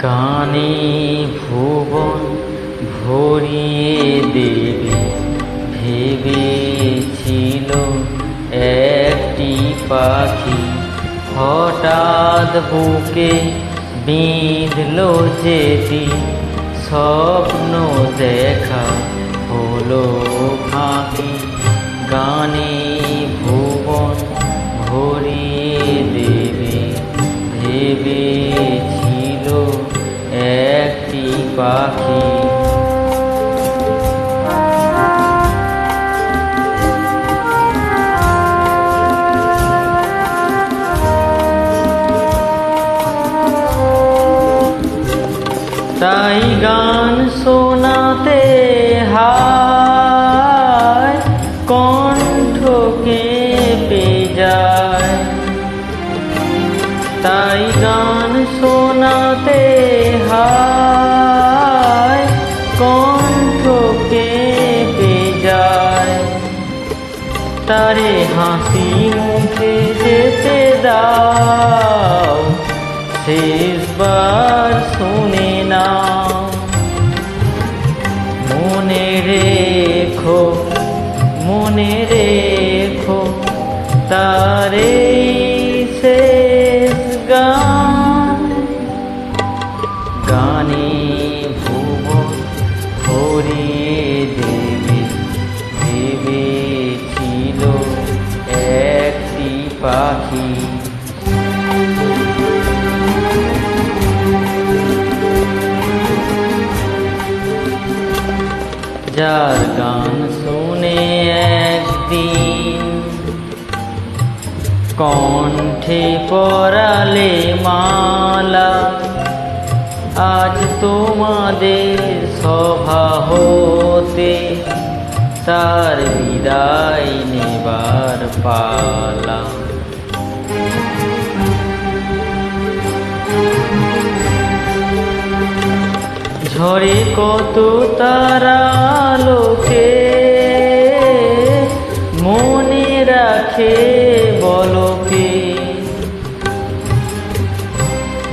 গানে ভুবন ভরিয়ে দেবে ভেবেছিল একটি পাখি, হঠাৎ বুকে বিঁধল যেটি, স্বপ্ন দেখা হলো ফাঁকি। গানে ভুবন ভরিয়ে দেবে ভেবেছিল একটি পাখি। তাই গান শোনাতে হায় কণ্ঠ কেঁপে যায়, তাই গান শোনাতে হায় কণ্ঠ কেঁপে যায়। তারে হাসি মুখে যেতে দাও, শেষবার শুনে নাও। মনে রেখো তারে শেষ গান। গানে ভুবন ভরিয়ে দেবে ভেবেছিল একটি পাখি। যার গান শুনে একদিন কণ্ঠে পরালে মালা, আজ তোমাদের সভা হতে তার বিদায় নেবার পালা। ঝরে কত তারা লোকে মনে রাখে বলো কে,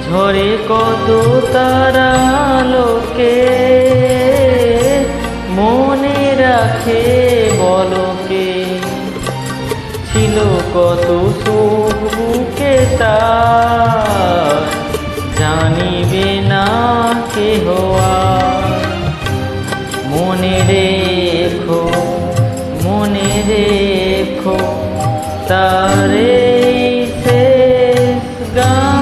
ঝরে কত তারা লোকে মনে রাখে বলো কে। ছিল কত সুখ বুকে তার, জানিবে না কেহ আর। মনে রেখো তারে শেষ গান।